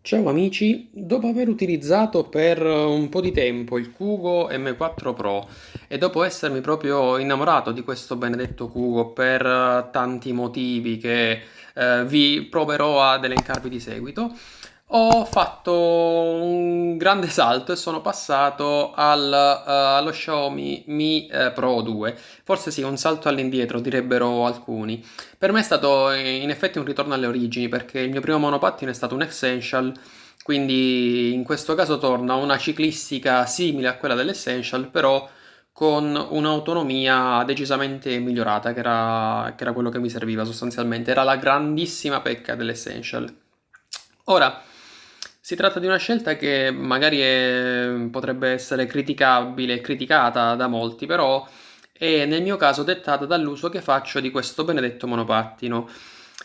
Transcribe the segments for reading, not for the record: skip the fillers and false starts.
Ciao amici, dopo aver utilizzato per un po' di tempo il Kugo M4 Pro e dopo essermi proprio innamorato di questo benedetto Kugo per tanti motivi che vi proverò ad elencarvi di seguito, ho fatto un grande salto e sono passato allo Xiaomi Mi Pro 2. Forse sì, un salto all'indietro, direbbero alcuni. Per me è stato in effetti un ritorno alle origini perché il mio primo monopattino è stato un Essential, quindi in questo caso torna una ciclistica simile a quella dell'Essential, però con un'autonomia decisamente migliorata, che era quello che mi serviva sostanzialmente. Era la grandissima pecca dell'Essential. Ora, si tratta di una scelta che magari potrebbe essere criticabile e criticata da molti, però è nel mio caso dettata dall'uso che faccio di questo benedetto monopattino.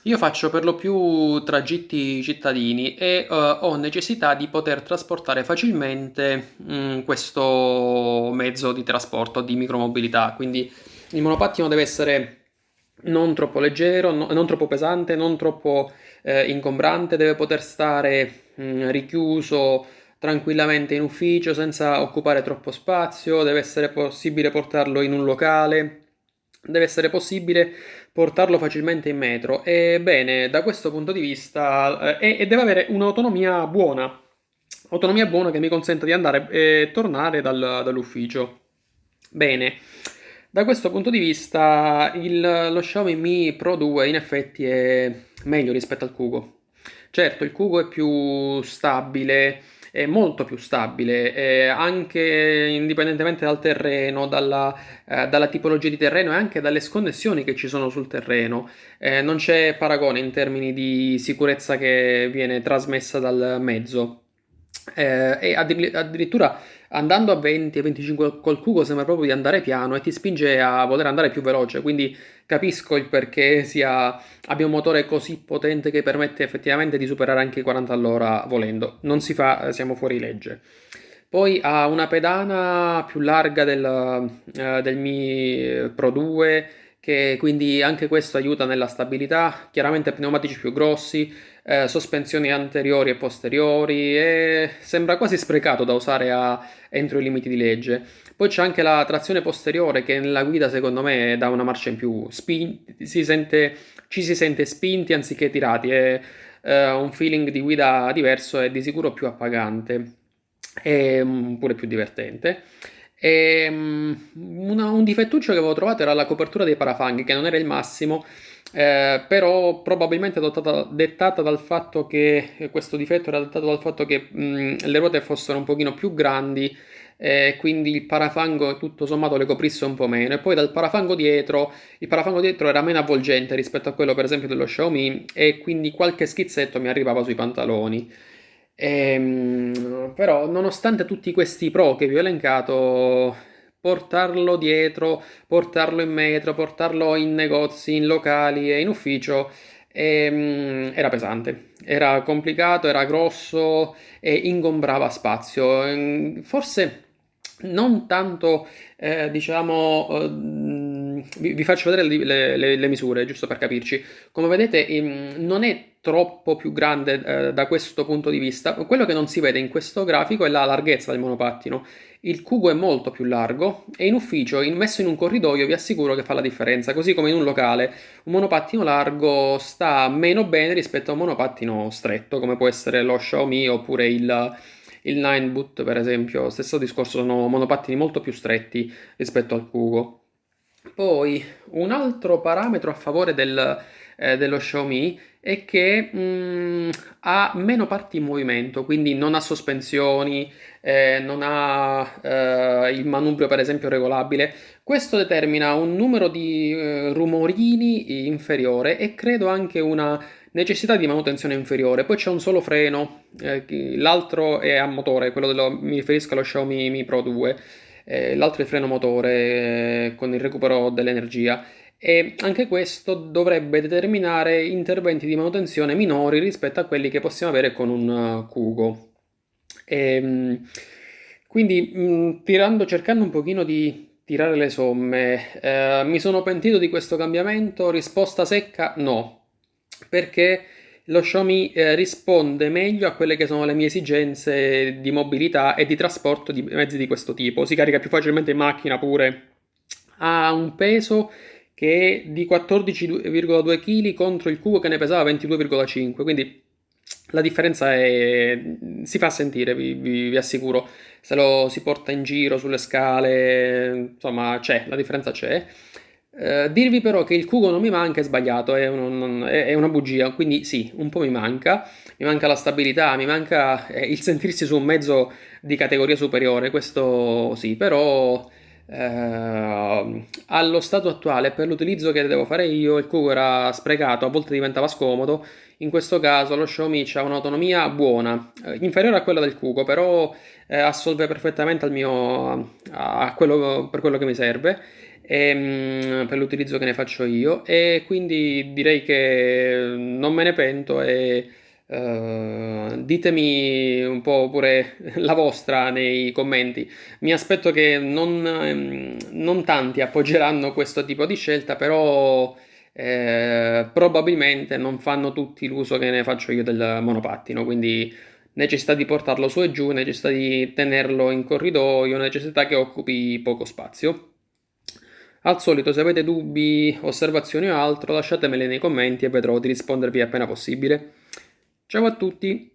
Io faccio per lo più tragitti cittadini e ho necessità di poter trasportare facilmente questo mezzo di trasporto di micromobilità, quindi il monopattino deve essere non troppo leggero, non troppo pesante, non troppo ingombrante, deve poter stare richiuso tranquillamente in ufficio senza occupare troppo spazio, deve essere possibile portarlo in un locale, deve essere possibile portarlo facilmente in metro. Ebbene, da questo punto di vista, e deve avere autonomia buona che mi consenta di andare e tornare dall'ufficio. Bene, da questo punto di vista lo Xiaomi Mi Pro 2 in effetti è meglio rispetto al Kugo. Certo, il Kugo è più stabile, è molto più stabile, anche indipendentemente dal terreno, dalla tipologia di terreno e anche dalle sconnessioni che ci sono sul terreno. Non c'è paragone in termini di sicurezza che viene trasmessa dal mezzo. E addirittura andando a 20 e 25 col cubo sembra proprio di andare piano e ti spinge a voler andare più veloce, quindi capisco il perché abbia un motore così potente che permette effettivamente di superare anche i 40 all'ora volendo. Non si fa, siamo fuori legge. Poi ha una pedana più larga del Mi Pro 2, che quindi anche questo aiuta nella stabilità. Chiaramente pneumatici più grossi, sospensioni anteriori e posteriori, e sembra quasi sprecato da usare entro i limiti di legge. Poi c'è anche la trazione posteriore che nella guida secondo me dà una marcia in più, ci si sente spinti anziché tirati, è un feeling di guida diverso e di sicuro più appagante e pure più divertente. Un difettuccio che avevo trovato era la copertura dei parafanghi, che non era il massimo, però probabilmente dettata dal fatto che questo difetto era dettato dal fatto che le ruote fossero un pochino più grandi, quindi il parafango tutto sommato le coprisse un po' meno. E poi il parafango dietro era meno avvolgente rispetto a quello per esempio dello Xiaomi, e quindi qualche schizzetto mi arrivava sui pantaloni. Però, nonostante tutti questi pro che vi ho elencato, portarlo dietro, portarlo in metro, portarlo in negozi, in locali e in ufficio, era pesante, era complicato, era grosso e ingombrava spazio. Forse non tanto, diciamo, vi faccio vedere le misure, giusto per capirci. Come vedete, non è troppo più grande da questo punto di vista. Quello che non si vede in questo grafico è la larghezza del monopattino. Il cubo è molto più largo e in ufficio, messo in un corridoio, vi assicuro che fa la differenza. Così come in un locale, un monopattino largo sta meno bene rispetto a un monopattino stretto, come può essere lo Xiaomi oppure il Nineboot, per esempio. Stesso discorso, sono monopattini molto più stretti rispetto al cubo. Poi un altro parametro a favore dello Xiaomi è che ha meno parti in movimento, quindi non ha sospensioni, non ha il manubrio per esempio regolabile. Questo determina un numero di rumorini inferiore e credo anche una necessità di manutenzione inferiore. Poi c'è un solo freno, l'altro è a motore, mi riferisco allo Xiaomi Mi Pro 2, l'altro è il freno motore con il recupero dell'energia. E anche questo dovrebbe determinare interventi di manutenzione minori rispetto a quelli che possiamo avere con un Kugo. Quindi, cercando un pochino di tirare le somme, mi sono pentito di questo cambiamento? Risposta secca: no, perché lo Xiaomi risponde meglio a quelle che sono le mie esigenze di mobilità e di trasporto di mezzi di questo tipo. Si carica più facilmente in macchina pure. Ha un peso che è di 14,2 kg contro il cubo che ne pesava 22,5, quindi la differenza si fa sentire, vi assicuro. Se lo si porta in giro sulle scale, insomma, la differenza c'è. Dirvi però che il cubo non mi manca è sbagliato, è una bugia, quindi sì, un po' mi manca la stabilità, mi manca il sentirsi su un mezzo di categoria superiore, questo sì, però allo stato attuale, per l'utilizzo che devo fare io, il cubo era sprecato, a volte diventava scomodo. In questo caso lo Xiaomi ha un'autonomia buona, inferiore a quella del Cubo, però assolve perfettamente per quello che mi serve, per l'utilizzo che ne faccio io, e quindi direi che non me ne pento e ditemi un po' pure la vostra nei commenti. Mi aspetto che non tanti appoggeranno questo tipo di scelta, però probabilmente non fanno tutti l'uso che ne faccio io del monopattino, quindi necessità di portarlo su e giù, necessità di tenerlo in corridoio, necessità che occupi poco spazio. Al solito, se avete dubbi, osservazioni o altro, lasciatemele nei commenti e vedrò di rispondervi appena possibile. Ciao a tutti!